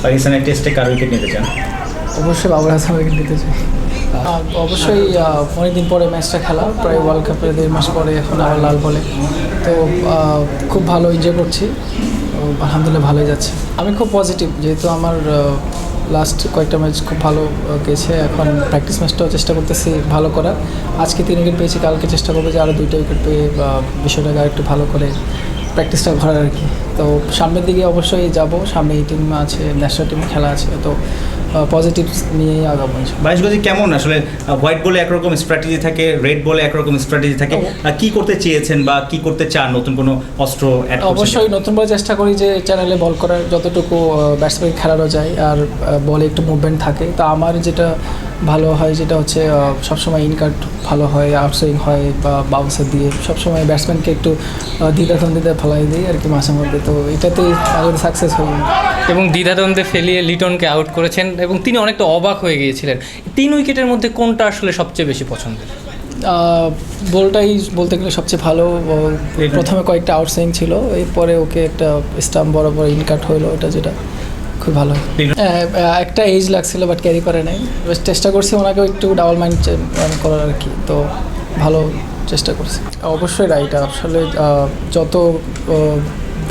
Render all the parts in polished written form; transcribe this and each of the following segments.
পাকিস্তানের টেস্টে কার উইকেট নিতে চান? অবশ্যই বাবর আজম উইকেট নিতে চাই। অবশ্যই অনেকদিন পরে ম্যাচটা খেলা, প্রায় ওয়ার্ল্ড কাপের 1.5 মাস পরে এখন আবার লাল বলে, তো খুব ভালো এনজয় করছি। আলহামদুলিল্লাহ ভালোই যাচ্ছে। আমি খুব পজিটিভ, যেহেতু আমার লাস্ট কয়েকটা ম্যাচ খুব ভালো গেছে। এখন প্র্যাকটিস ম্যাচটাও চেষ্টা করতেছি ভালো করার। আজকে 3 উইকেট পেয়েছি, কালকে চেষ্টা করবো যে আরও 2টা উইকেট পেয়ে বিষয়টাকে আরেকটু ভালো করে প্র্যাকটিসটা করার আর কি। তো সামনের দিকে অবশ্যই যাব, সামনে এই টিম আছে, ন্যাশনাল টিমে খেলা আছে, তো পজিটিভ নিয়েই আগাবো। 22 গজে কেমন আসলে হোয়াইট বলে একরকম স্ট্র্যাটেজি থাকে, রেড বলে একরকম স্ট্র্যাটেজি থাকে, কি করতে চেয়েছেন বা কি করতে চান? নতুন কোনো অস্ত্র অ্যাড করছেন? অবশ্যই নতুন বলে চেষ্টা করি যে চ্যানেলে বল করার, যতটুকু ব্যাটসম্যান খেলানো যায় আর বলে একটু মুভমেন্ট থাকে। তা আমার যেটা ভালো হয় যেটা হচ্ছে সবসময় ইনকাট ভালো হয়, আউটসুইং হয় বা বাউন্সার দিয়ে সবসময় ব্যাটসম্যানকে একটু দ্বিধাদ্বন্দ্বিতে ফেলাই দিই আর কি মাঝে মধ্যে, তো এটাতেই আমাদের সাকসেস হই। এবং দ্বিধাদ্বন্দ্বে ফেলিয়ে লিটনকে আউট করেছেন এবং তিনি অনেকটা অবাক হয়ে গিয়েছিলেন। 3 উইকেটের মধ্যে কোনটা আসলে সবচেয়ে বেশি পছন্দের? বলটাই বলতে গেলে সবচেয়ে ভালো। প্রথমে কয়েকটা আউটসুইং ছিল, এরপরে ওকে একটা স্টাম্প বরাবর ইনকাট হলো, ওটা যেটা খুব ভালো। একটা এজ লাগছিল বাট ক্যারি করে নাই, চেষ্টা করছি ওনাকে একটু ডাবল মাইন্ড করার আর কি, তো ভালো চেষ্টা করছি। অবশ্যই রাইট, আসলে যত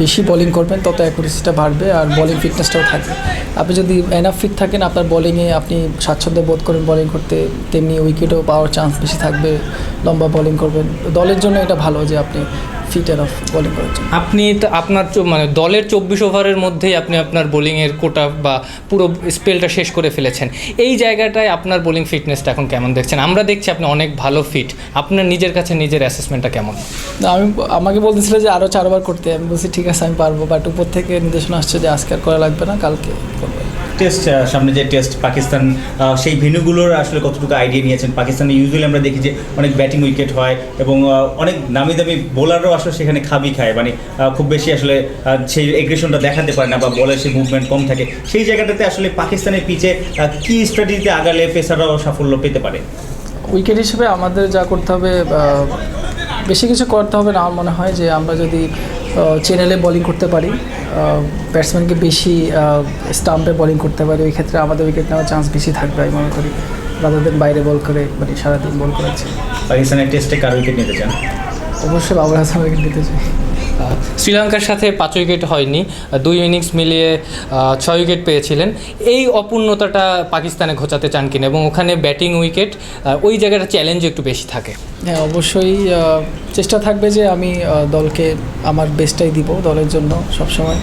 বেশি বোলিং করবেন তত অ্যাকুরেসিটা বাড়বে আর বোলিং ফিটনেসটাও থাকবে। আপনি যদি এনাফ ফিট থাকেন, আপনার বোলিংয়ে আপনি স্বাচ্ছন্দ্য বোধ করেন বোলিং করতে, তেমনি উইকেটও পাওয়ার চান্স বেশি থাকবে, লম্বা বোলিং করবেন। দলের জন্য এটা ভালো যে আপনি ফিট এনাফ বোলিং করার জন্য। আপনি আপনার মানে দলের 24 ওভারের মধ্যেই আপনি আপনার বোলিংয়ের কোটা বা পুরো স্পেলটা শেষ করে ফেলেছেন। এই জায়গাটায় আপনার বোলিং ফিটনেসটা এখন কেমন দেখছেন? আমরা দেখছি আপনি অনেক ভালো ফিট, আপনার নিজের কাছে নিজের অ্যাসেসমেন্টটা কেমন? আমাকে বলতেছিল যে আরও 4 ওভার করতে, আমি বলছি ঠিক আছে আমি পারবো, বাট উপর থেকে নির্দেশনা আসছে যে আজকে আর করা লাগবে না, কালকে করবো। টেস্ট সামনে যে টেস্ট পাকিস্তান, সেই ভেন্যুগুলোর আসলে কতটুকু আইডিয়া নিয়েছেন? পাকিস্তানে ইউজুয়ালি আমরা দেখি যে অনেক ব্যাটিং উইকেট হয় এবং অনেক নামি দামি বোলাররাও আসলে সেখানে খাবি খায়, মানে খুব বেশি আসলে সেই এগ্রেশনটা দেখাতে পারে না বা বলের সেই মুভমেন্ট কম থাকে। সেই জায়গাটাতে আসলে পাকিস্তানের পিচে কী স্ট্র্যাটেজিতে আগালে পেসাররাও সাফল্য পেতে পারে? উইকেট হিসেবে আমাদের যা করতে হবে, বেশি কিছু করতে হবে না আমার মনে হয়। যে আমরা যদি চ্যানেলে বোলিং করতে পারি, ব্যাটসম্যানকে বেশি স্টাম্পে বোলিং করতে পারি, ওই ক্ষেত্রে আমাদের উইকেট নেওয়ার চান্স বেশি থাকবে আমি মনে করি, রাদার দেন বাইরে বল করে মানে সারাদিন বল করেছে। পাকিস্তানের টেস্টে কার উইকেট নিতে চান? অবশ্যই বাবর আজম উইকেট নিতে চাই। শ্রীলঙ্কার সাথে 5 উইকেট হয়নি, 2 ইনিংস মিলিয়ে 6 উইকেট পেয়েছিলেন। এই অপূর্ণতাটা পাকিস্তানে ঘোচাতে চান কিনা, এবং ওখানে ব্যাটিং উইকেট ওই জায়গাটা চ্যালেঞ্জ একটু বেশি থাকে? হ্যাঁ, অবশ্যই চেষ্টা থাকবে যে আমি দলকে আমার বেস্টটাই দিব দলের জন্য সবসময়,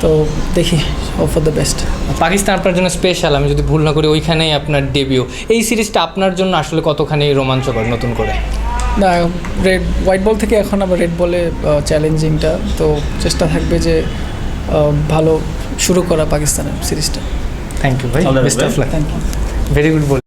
তো দেখি hope for the best. Pakistan আপনার জন্য স্পেশাল, আমি যদি ভুল না করি ওইখানেই আপনার ডেবিউ। এই সিরিজটা আপনার জন্য আসলে কতখানি রোমাঞ্চকর নতুন করে? না, হোয়াইট বল থেকে এখন আবার রেড বলে চ্যালেঞ্জিংটা, তো চেষ্টা থাকবে যে ভালো শুরু করা পাকিস্তানের সিরিজটা। থ্যাংক ইউ ভাই, best of luck. Thank you. Very good ball.